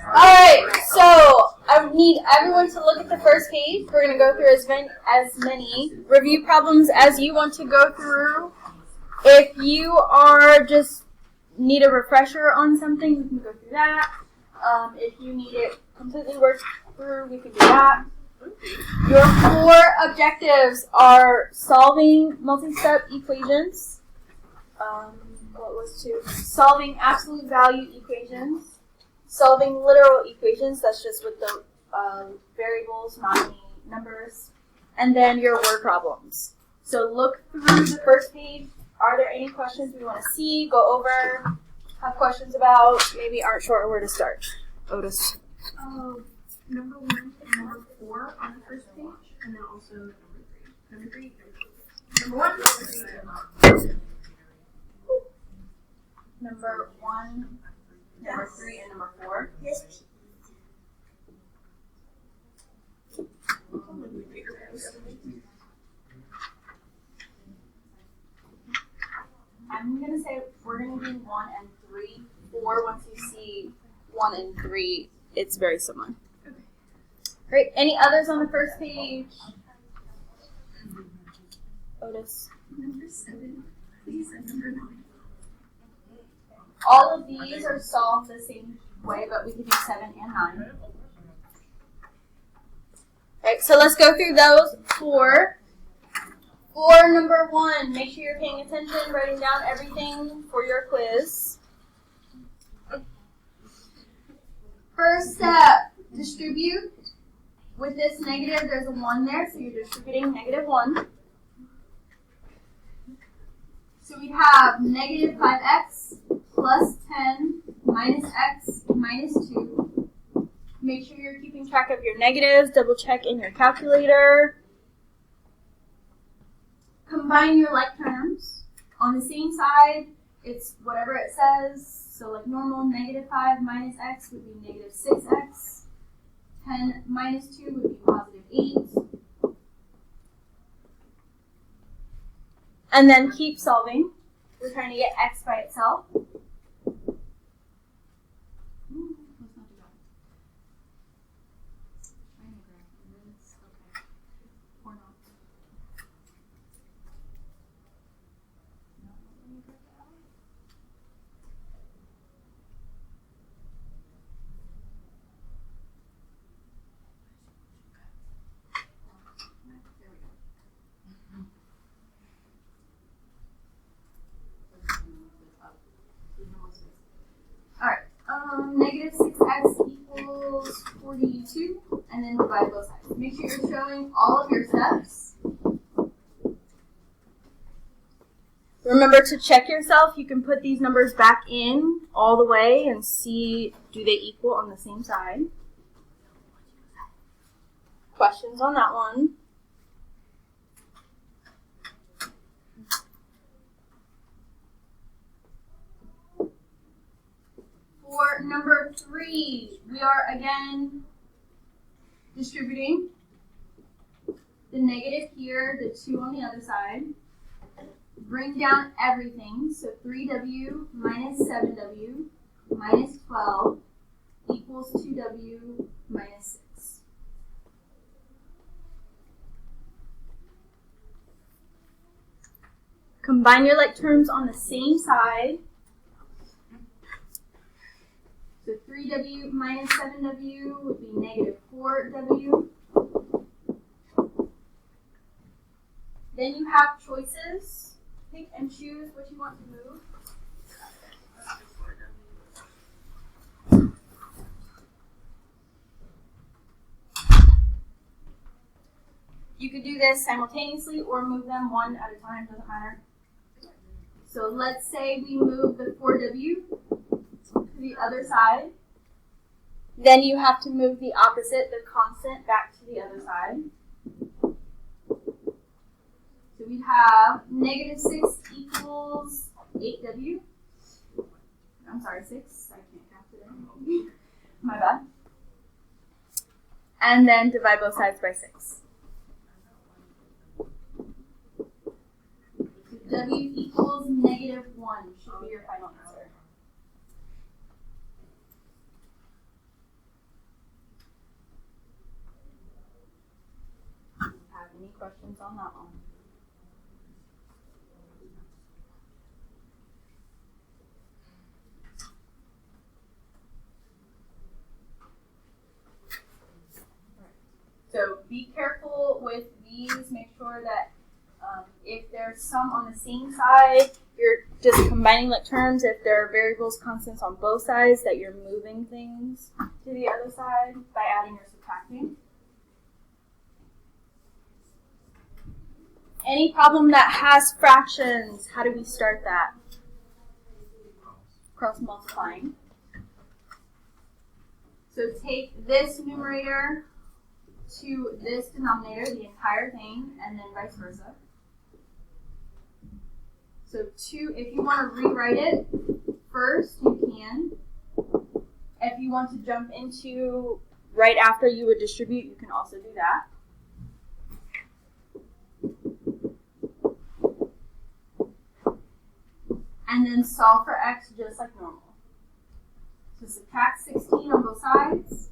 Alright, so I need everyone to look at the first page. We're going to go through as many review problems as you want to go through. If you are just need a refresher on something, we can go through that. If you need it completely worked through, we can do that. Your 4 objectives are solving multi-step equations. What was 2? Solving absolute value equations. Solving literal equations, that's just with the variables, not any numbers. And then your word problems. So look through the first page. Are there any questions we want to see, go over, have questions about, maybe aren't sure where to start? Otis. Number 1 and number 4 on the first page, and then also number 3. Number 1, number 3. Number 1, number 3, and number 4. Yes. I'm going to say we're going to do 1 and 3. 4, once you see 1 and 3, it's very similar. Okay. Great. Any others on the first page? Otis. Number 7, please, and number 9. All of these are solved the same way, but we can do 7 and 9. Right, so let's go through those 4. For number 1, make sure you're paying attention, writing down everything for your quiz. First step, distribute. With this negative, there's a 1 there, so you're distributing -1. So we have negative 5x plus 10 minus x minus 2. Make sure you're keeping track of your negatives. Double check in your calculator. Combine your like terms. On the same side, it's whatever it says. So like normal, negative 5 minus x would be negative 6x. 10 minus 2 would be positive 8. And then keep solving. We're trying to get x by itself. Negative 6x equals 42, and then divide both sides. Make sure you're showing all of your steps. Remember to check yourself. You can put these numbers back in all the way and see, do they equal on the same side? Questions on that one? For number 3, we are again distributing the negative here, the 2 on the other side. Bring down everything, so 3w minus 7w minus 12 equals 2w minus 6. Combine your like terms on the same side. So 3w minus 7w would be negative 4w. Then you have choices. Pick and choose what you want to move. You could do this simultaneously or move them one at a time, doesn't matter. So let's say we move the 4w to the other side. Then you have to move the opposite, the constant, back to the other side. So we have negative 6 equals 8w. I'm sorry, 6. I can't count today. My bad. And then divide both sides by 6. So w equals negative 1 should be your final answer. questions on that one? So be careful with these. Make sure that if there's some on the same side, you're just combining like terms. If there are variables, constants on both sides, that you're moving things to the other side by adding or subtracting. Any problem that has fractions, how do we start that? Cross multiplying. So take this numerator to this denominator, the entire thing, and then vice versa. So 2, if you want to rewrite it first, you can. If you want to jump into right after you would distribute, you can also do that. And then solve for x just like normal. So subtract 16 on both sides.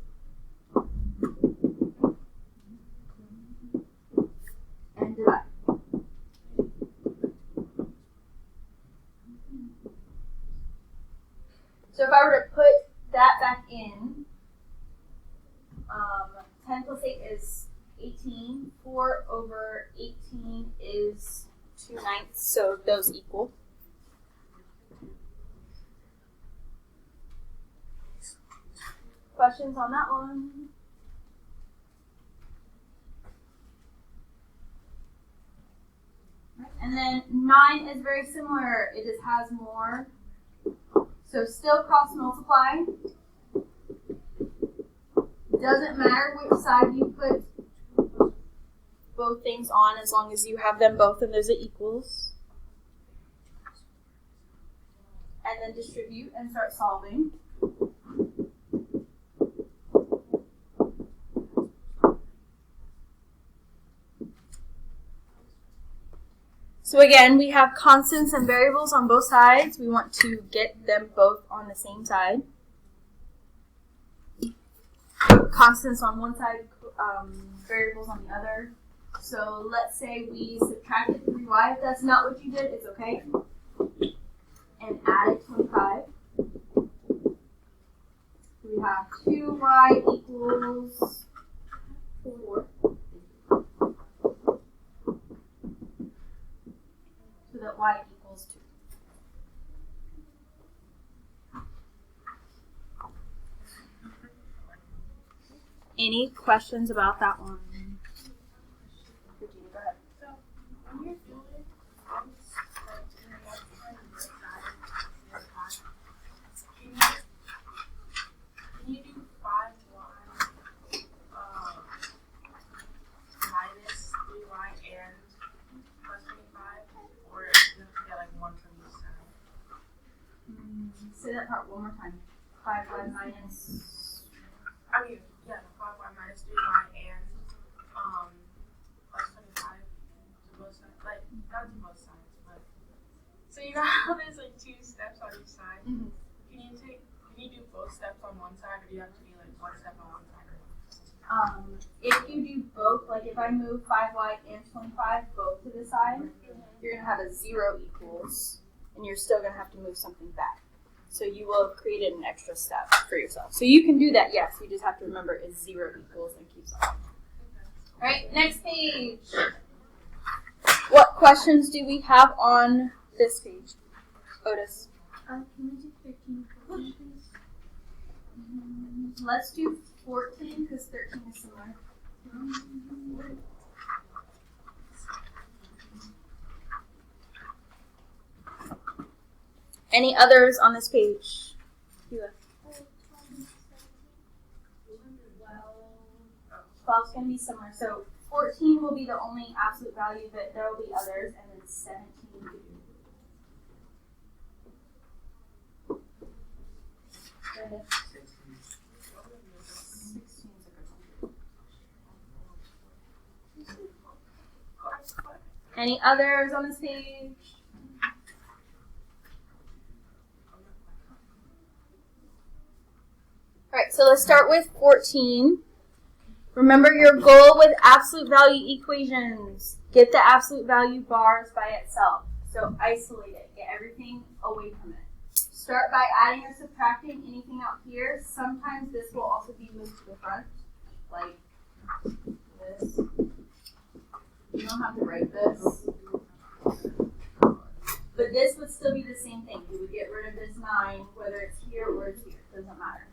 And divide. So if I were to put that back in, 10 plus 8 is 18. 4 over 18 is 2/9, so those equal. Questions on that one? And then 9 is very similar. It just has more. So still cross multiply. Doesn't matter which side you put both things on as long as you have them both and there's equals. And then distribute and start solving. So again, we have constants and variables on both sides. We want to get them both on the same side. Constants on one side, variables on the other. So let's say we subtracted 3y. If that's not what you did, it's okay. And added 25. We have 2y equals 4. So that y equals 2. Any questions about that one? Regina, go ahead. So when you're doing can you do 5y minus 3y and plus 25, or you have to get like one from each side? Say that part one more time. 5y minus. I mean, yeah, 5y minus 3y and plus 25 to both sides. Like, not to both sides, but so you know how there's like 2 steps on each side? Mm-hmm. Can you do both steps on one side, or do you have to do like one step on one side? If you do both, like if I move 5y and 25 both to the side, you're going to have a 0 equals, and you're still going to have to move something back. So you will have created an extra step for yourself. So you can do that, yes. You just have to remember it's 0 equals and keeps on. All right, next page. What questions do we have on this page? Otis. Can we do 13 questions? Let's do 14 because 13 is similar. Any others on this page? 12 is going to be similar. So 14 will be the only absolute value, but there will be others, and then 17 will be. Go ahead. 16 is a good one. Any others on this page? All right, so let's start with 14. Remember your goal with absolute value equations. Get the absolute value bars by itself. So isolate it. Get everything away from it. Start by adding or subtracting anything out here. Sometimes this will also be moved to the front, like this. You don't have to write this. But this would still be the same thing. You would get rid of this 9, whether it's here or it's here. It doesn't matter.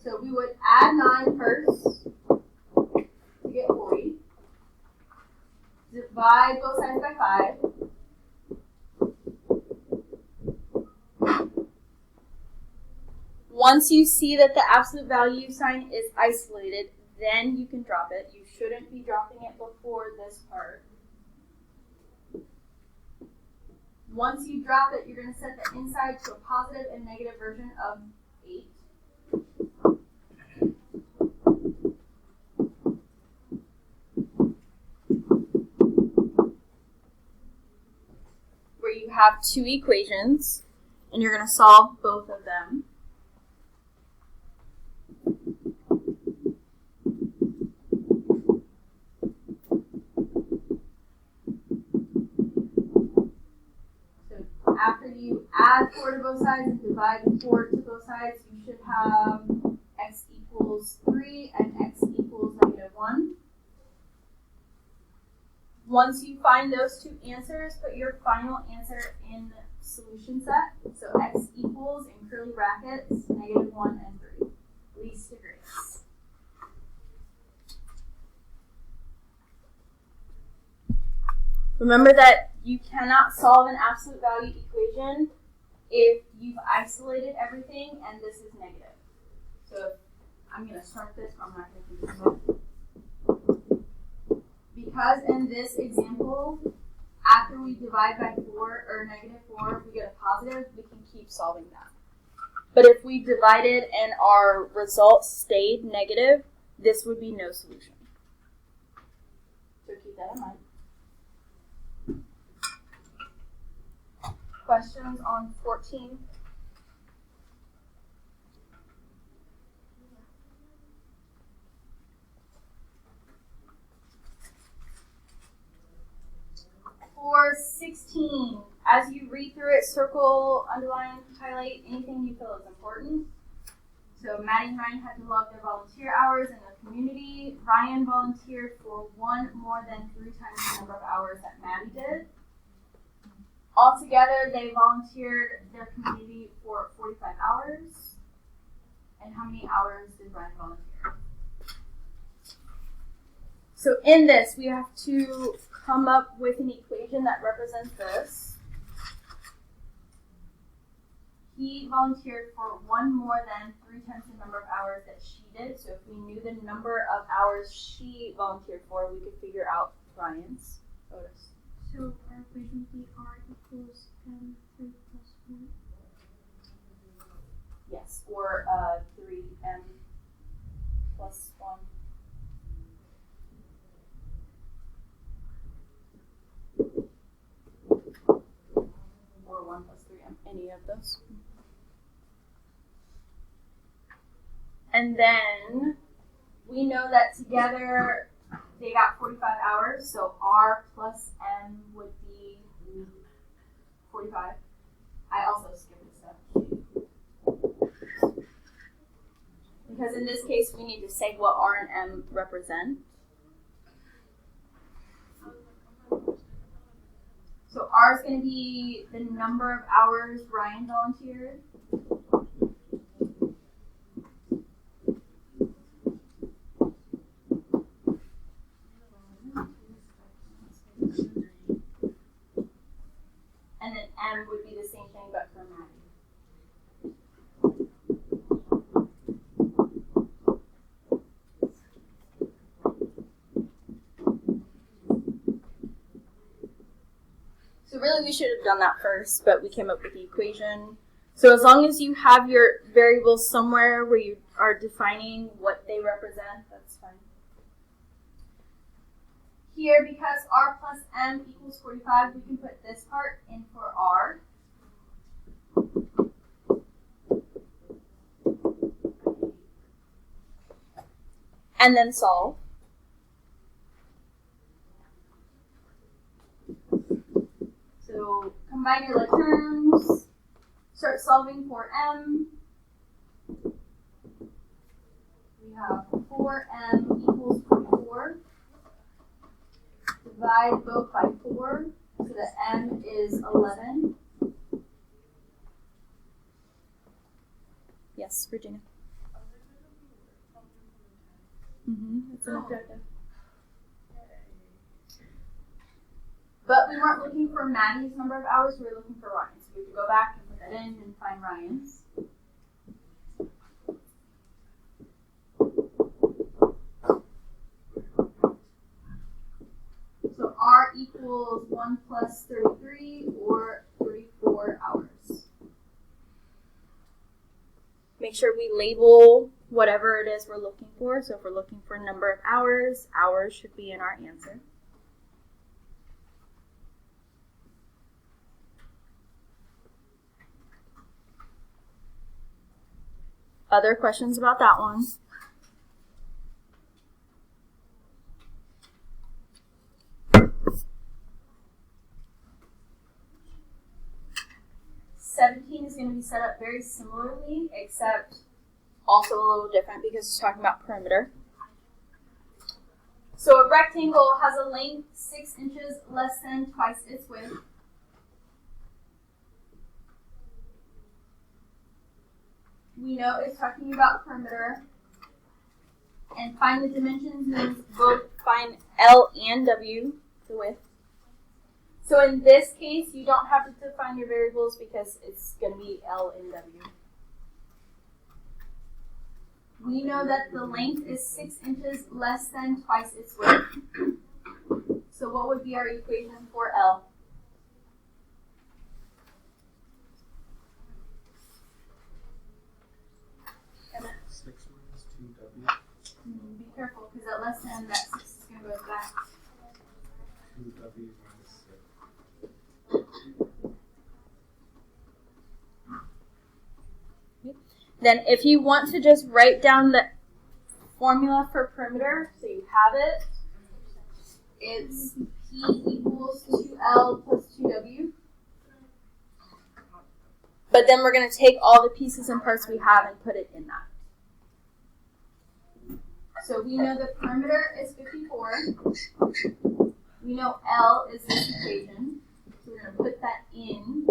So we would add 9 first to get 40. Divide both sides by 5. Once you see that the absolute value sign is isolated, then you can drop it. You shouldn't be dropping it before this part. Once you drop it, you're going to set the inside to a positive and negative version of 8. Where you have 2 equations, and you're going to solve both of them. After you add 4 to both sides and divide 4 to both sides, you should have x equals 3 and x equals -1. Once you find those 2 answers, put your final answer in solution set. So x equals, in curly brackets, -1 and 3. Least to greatest. Remember that you cannot solve an absolute value equation if you've isolated everything and this is negative. So I'm going to start this, but I'm not going to continue it. Because in this example, after we divide by 4 or -4, we get a positive, we can keep solving that. But if we divided and our result stayed negative, this would be no solution. So keep that in mind. Questions on 14? For 16, as you read through it, circle, underline, highlight anything you feel is important. So Maddie and Ryan had to log their volunteer hours in the community. Ryan volunteered for 1 more than 3 times the number of hours that Maddie did. Altogether, they volunteered their community for 45 hours. And how many hours did Ryan volunteer? So in this, we have to come up with an equation that represents this. He volunteered for 1 more than 3 times the number of hours that she did. So if we knew the number of hours she volunteered for, we could figure out Ryan's. Otis. So our equation would be r equals m3 plus 1. Yes, or 3m plus 1. Or 1 plus 3m, any of those. And then we know that together they got 45 hours, so R plus M would be 45. I also skipped a step. Because in this case, we need to say what R and M represent. So R is going to be the number of hours Ryan volunteered. And then M would be the same thing, but for Maddie. So really we should have done that first, but we came up with the equation. So as long as you have your variables somewhere where you are defining what they represent, that's fine. Here, because R plus M equals 45, we can put this part in for R. and then solve. So combine your like terms, start solving for m. We have 4m equals 44. Divide both by 4, so that m is 11. Yes, Virginia. It's an objective. But we weren't looking for Maddie's number of hours, we were looking for Ryan's. So we have to go back and put that in and find Ryan's. So R equals 1 plus 33 or 34 hours. Make sure we label whatever it is we're looking for. So if we're looking for number of hours, hours should be in our answer. Other questions about that one? Is going to be set up very similarly, except also a little different because it's talking about perimeter. So a rectangle has a length 6 inches less than twice its width. We know it's talking about perimeter. And find the dimensions means both find L and W, the width. So in this case, you don't have to define your variables because it's going to be L and W. We know that the length is 6 inches less than twice its width. So what would be our equation for L? Six minus 2W. Be careful because at less than, that 6 is going to go back. 2W minus 6. Then if you want to just write down the formula for perimeter, so you have it, it's P equals 2L plus 2W. But then we're going to take all the pieces and parts we have and put it in that. So we know the perimeter is 54. We know L is this equation. So we're going to put that in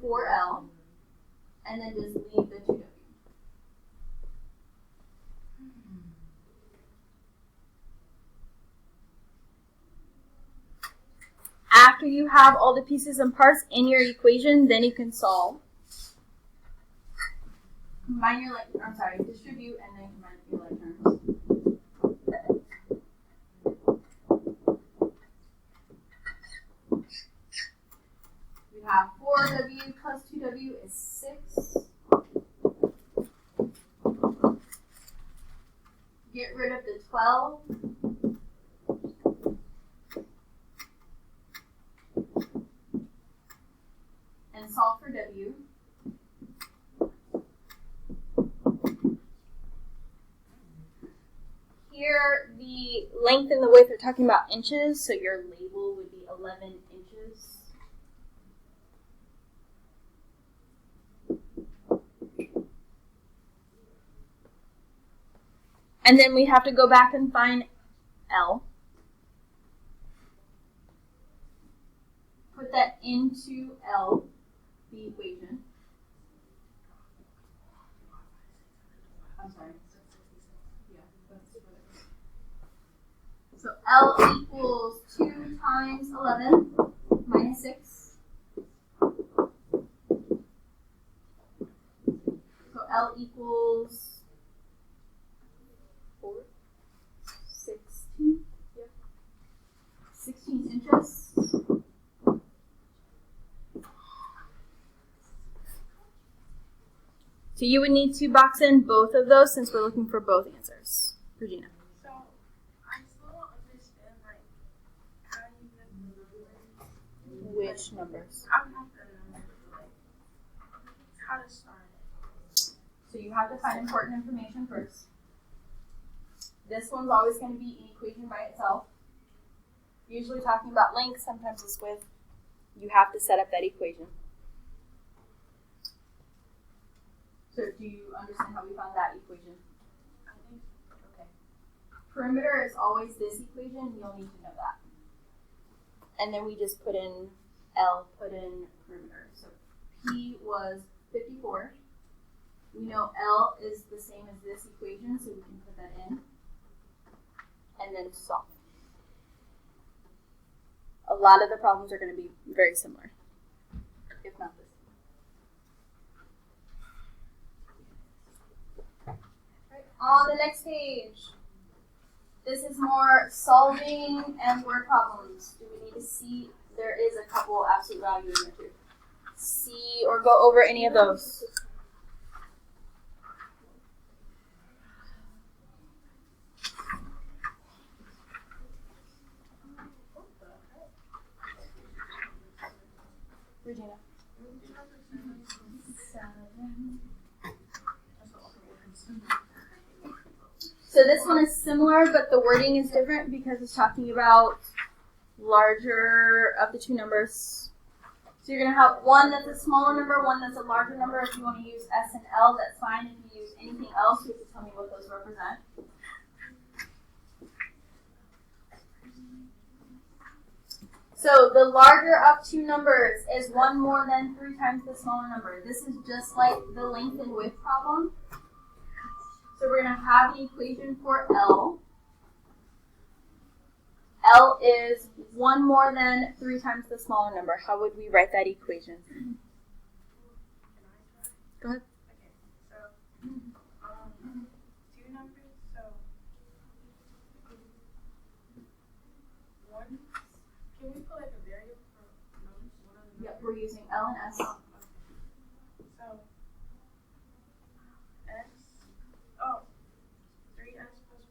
for L. And then just leave the 2W. After you have all the pieces and parts in your equation, then you can solve. Combine your distribute and then combine your like terms. We have 4W plus 2W is 6. Get rid of the 12. And solve for W. Here, the length and the width are talking about inches, so your label would be 11 inches. And then we have to go back and find L. Put that into L, the equation. I'm sorry. Yeah, that's what it is. So L equals 2 times 11 minus 6. So L equals 16. Yep. 16 inches. So you would need to box in both of those since we're looking for both answers. Regina. So I still don't understand how you get the numbers. Which numbers? I'm not the numbers, how to start it. So you have to find important information first. This one's always going to be an equation by itself. Usually talking about length, sometimes it's width. You have to set up that equation. So do you understand how we found that equation? I think Okay. Perimeter is always this equation. You'll need to know that. And then we just put in L, put in perimeter. So P was 54. We know L is the same as this equation, so we can put that in. And then solve. A lot of the problems are going to be very similar, if not this. Right. On the next page, this is more solving and word problems. Do we need to see? There is a couple absolute value in there too. See or go over any of those. Regina. 7. So this one is similar, but the wording is different because it's talking about larger of the two numbers. So you're going to have one that's a smaller number, one that's a larger number. If you want to use S and L, that's fine. If you use anything else, you have to tell me what those represent. So the larger of two numbers is one more than 3 times the smaller number. This is just like the length and width problem. So we're going to have an equation for L. L is 1 more than 3 times the smaller number. How would we write that equation? Go ahead. okay. So 2 numbers. So 1. Can we put like a variable for numbers? One of the Yep, we're using L and S. So S. Oh, 3S plus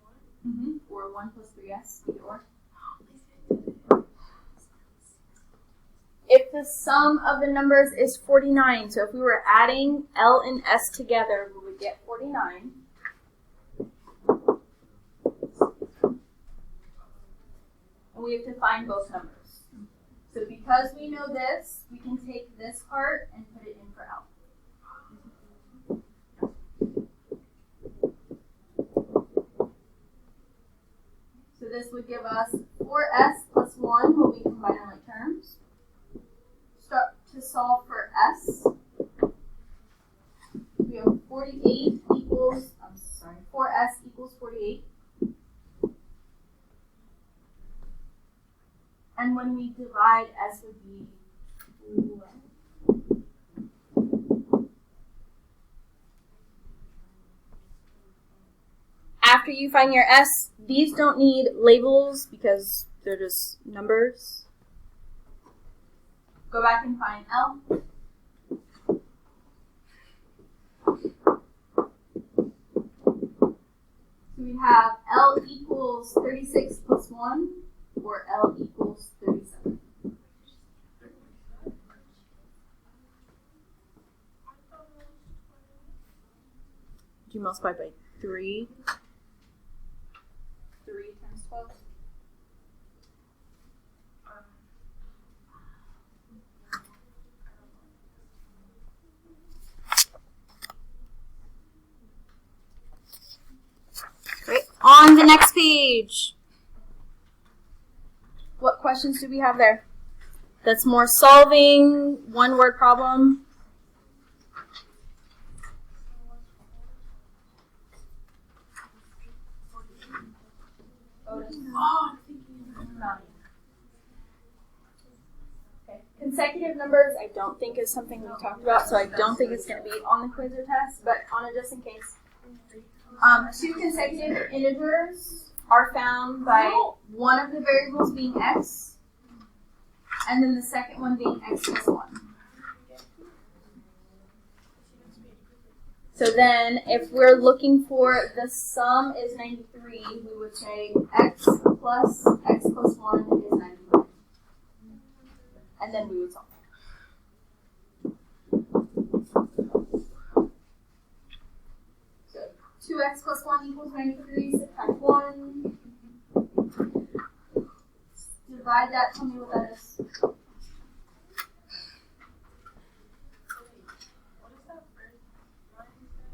1. Or 1 plus 3s, either or. If the sum of the numbers is 49, so if we were adding L and S together, we would get 49. And we have to find both numbers. So because we know this, we can take this part and put it in for L. So this would give us 4s plus 1 when we combine our like terms. Start to solve for s. We have 48 equals, 4s equals 48. And when we divide, s would be 12. After you find your s, these don't need labels because they're just numbers. Go back and find L. So we have L equals 36 plus 1, or L equals 37. Did you multiply by 3? 3 times 12? Great. On the next page. What questions do we have there? That's more solving, one word problem. Okay. Consecutive numbers, I don't think is something we talked about, so I don't think it's going to be on the quiz or test, but on it just in case. 2 consecutive integers are found by one of the variables being x, and then the second one being x plus 1. So then, if we're looking for the sum is 93, we would say x plus 1 is 95. And then we would solve. So 2x plus 1 equals 93, subtract 1. 1. Divide that. Tell me what that is. What is that first line you said?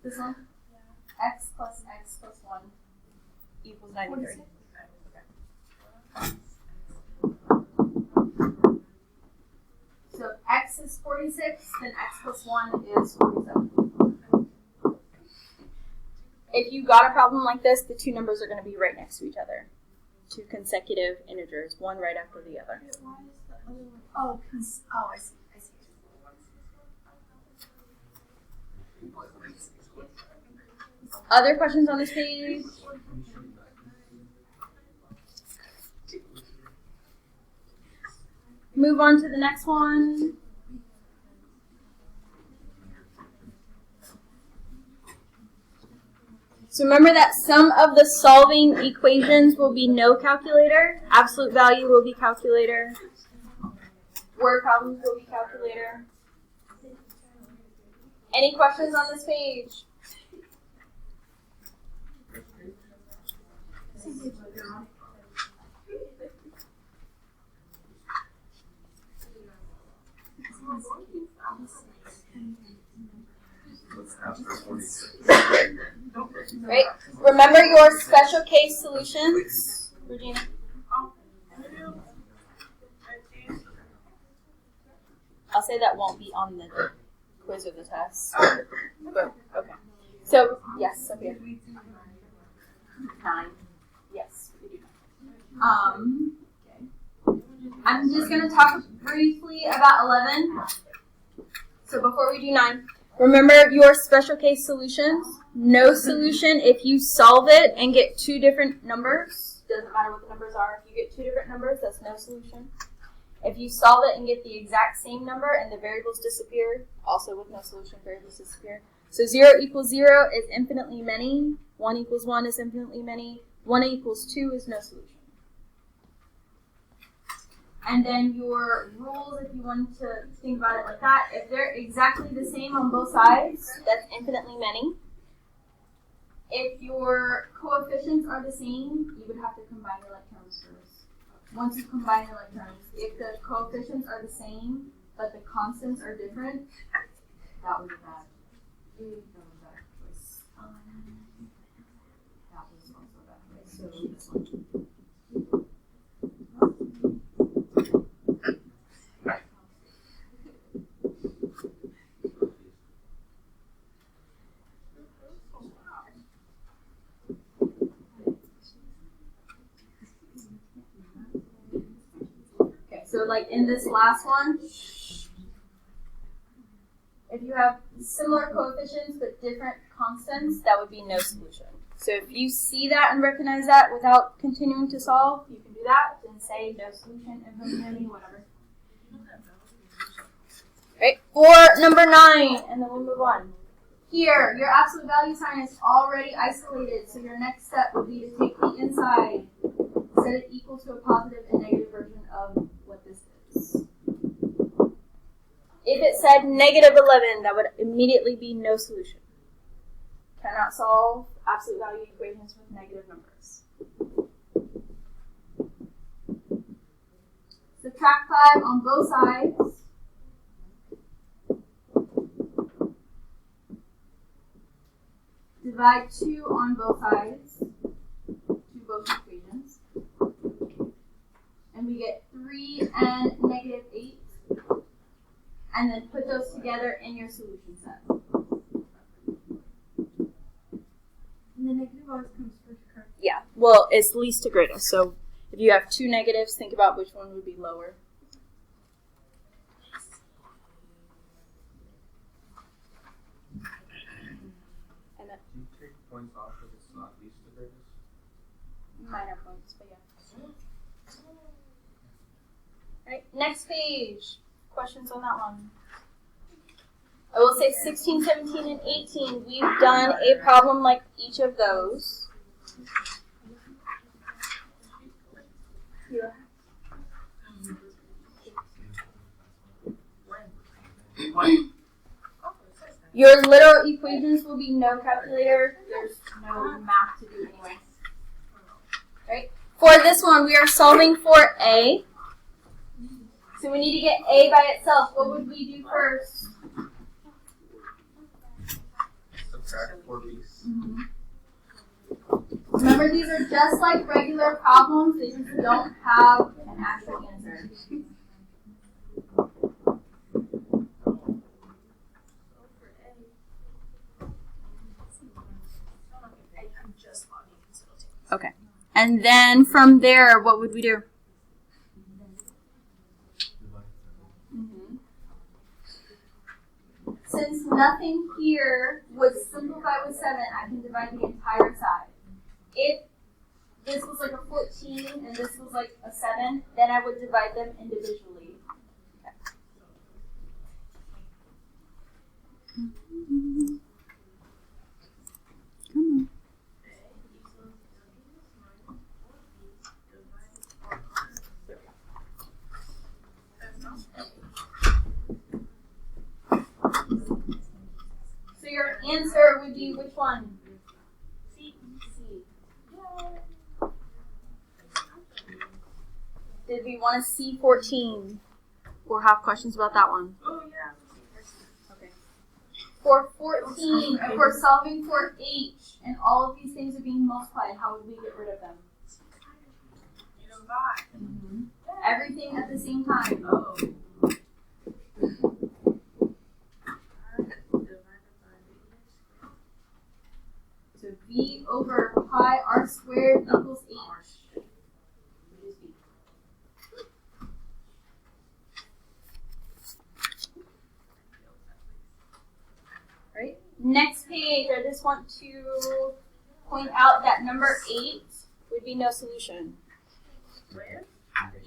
This one. Yeah. X plus 1 equals 93. So if x is 46, then x plus 1 is 47. If you got a problem like this, the two numbers are going to be right next to each other. Two consecutive integers, one right after the other. Why is the other one? Oh, I see. Other questions on this page? Move on to the next one. So remember that some of the solving equations will be no calculator. Absolute value will be calculator. Word problems will be calculator. Any questions on this page? Right. Remember your special case solutions, Regina. I'll say that won't be on the quiz or the test. But, okay. So yes, Sophia. 9. Yes, we do. Okay. I'm just going to talk briefly about 11. So before we do 9, remember your special case solutions. No solution if you solve it and get two different numbers. Doesn't matter what the numbers are. If you get two different numbers, that's no solution. If you solve it and get the exact same number and the variables disappear, also with no solution, variables disappear. So 0 equals 0 is infinitely many. 1 equals 1 is infinitely many. 1 equals 2 is no solution. And then your rules, if you want to think about it like that, if they're exactly the same on both sides, that's infinitely many. If your coefficients are the same, you would have to combine your like terms first. Once you combine your like terms, if the coefficients are the same, but the constants are different, that would be bad. That was a bad choice. That was also a bad choice. So this one. So like in this last one, if you have similar coefficients but different constants, that would be no solution. So if you see that and recognize that without continuing to solve, you can do that and say no solution, infinitely, whatever. Right, for number 9, and then we'll move on. Here, your absolute value sign is already isolated, so your next step would be to take the inside, set it equal to a positive and negative version of what this is. If it said negative 11, that would immediately be no solution. Cannot solve absolute value equations with negative numbers. Subtract 5 on both sides. Divide 2 on both sides to both equations. And we get 3 and negative 8. And then put those together in your solution set. And the negative always comes first, correct? Yeah, well, it's least to greatest. So if you have two negatives, think about which one would be lower. And then Do you take points off if it's not least to greatest? minor points, but yeah. Alright, next page. Questions on that one? I will say 16, 17, and 18, we've done a problem like each of those. Yeah. Your literal equations will be no calculator. There's no math to do anyway. Right? For this one, we are solving for A. So we need to get A by itself. What would we do first? Subtract 4b. Remember, these are just like regular problems. They just don't have an actual answer. Okay. And then from there, what would we do? Since nothing here would simplify with 7, I can divide the entire side. If this was like a 14 and this was like a 7, then I would divide them individually. Come on. So your answer would be which one? C. Did we want to see 14 or have questions about that one? Oh, yeah. Okay. For 14, if we're solving for H and all of these things are being multiplied, how would we get rid of them? You divide. Everything at the same time. Oh. So V over pi r squared equals H. Right? Next page, I just want to point out that number 8 would be no solution. Where?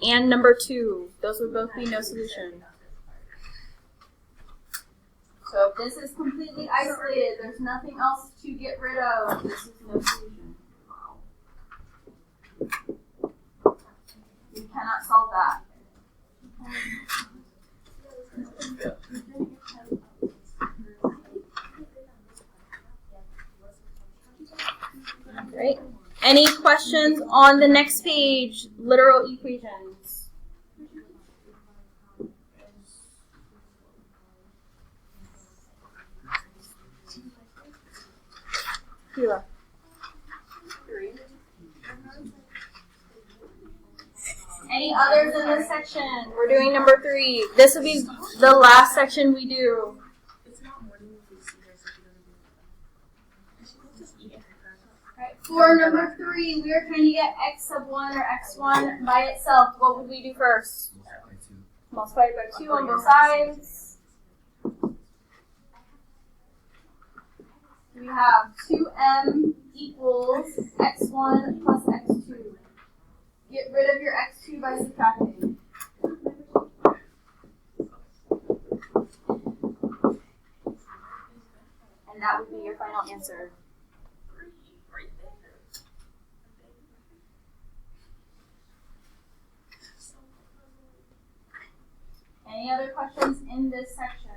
And number 2, those would both be no solution. So if this is completely isolated, there's nothing else to get rid of, this is no solution. You cannot solve that. Right? Any questions on the next page, literal equations? Kila. Any others in this section? We're doing number 3. This will be the last section we do. It's not morning if we see her, so she doesn't do it. She just eat it. Right. For number 3, we are trying to get x sub 1 or x1 by itself. What would we do first? Multiply it by 2 on both sides. We have 2m equals x1 plus x2. Get rid of your x2 by subtracting. And that would be your final answer. Right there. Any other questions in this section?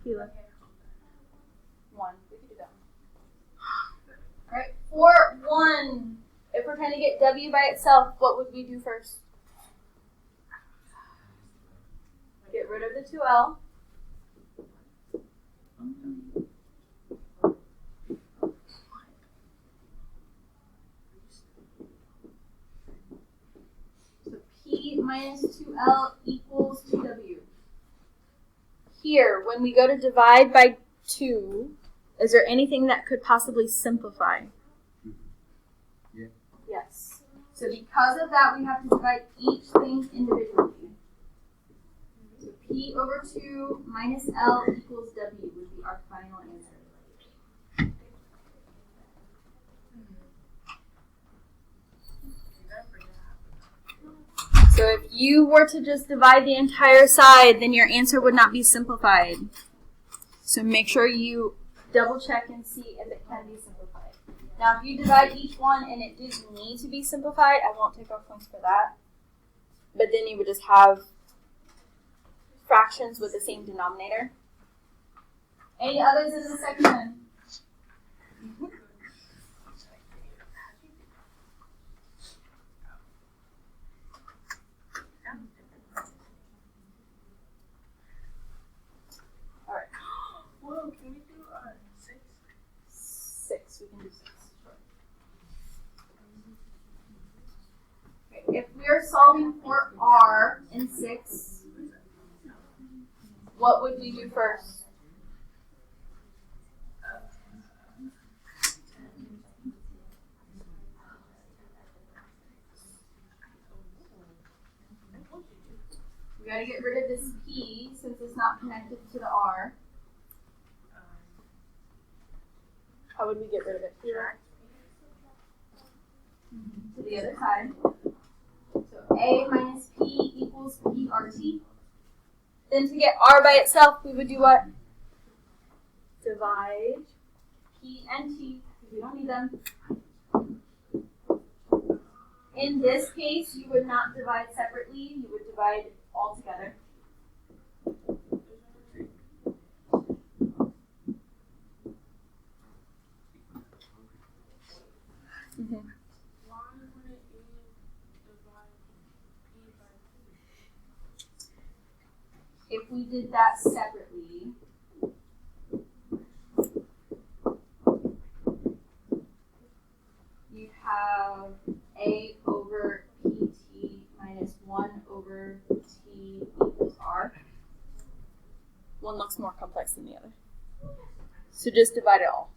Kila. 1. We could do that one. Alright, for 1, if we're trying to get w by itself, what would we do first? Get rid of the 2l. So p minus 2l equals 2w. Here, when we go to divide by 2, is there anything that could possibly simplify? Yeah. Yes. So because of that, we have to divide each thing individually. So p over 2 minus l equals w would be our final answer. So if you were to just divide the entire side, then your answer would not be simplified. So make sure you double check and see if it can be simplified. Now if you divide each one and it didn't need to be simplified, I won't take off points for that. But then you would just have fractions with the same denominator. Any others in the section? Alright. Whoa, can we do 6? 6, we can do 6. Okay, if we are solving for r in 6, what would we do first? We gotta get rid of this p since it's not connected to the r. How would we get rid of it? To the other side. So a minus p equals prt. Then to get r by itself, we would do what? Divide p and t, because we don't need them. In this case, you would not divide separately, you would divide all together. Mm-hmm. Why wouldn't you divide p by p? If we did that separately, you'd have a over pt minus 1 over t equals r. One looks more complex than the other. So just divide it all.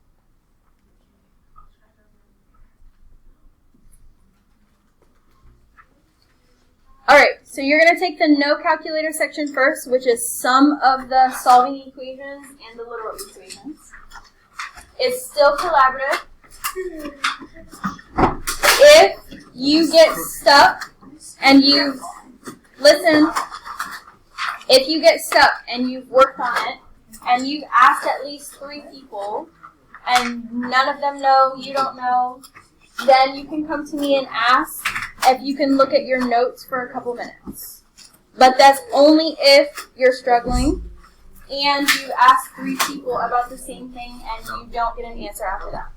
Alright, so you're going to take the no calculator section first, which is sum of the solving equations and the literal equations. It's still collaborative. If you get stuck and you've, listen, if you get stuck and you've worked on it and you've asked at least 3 people and none of them know, you don't know, then you can come to me and ask if you can look at your notes for a couple minutes. But that's only if you're struggling and you ask 3 people about the same thing and you don't get an answer after that.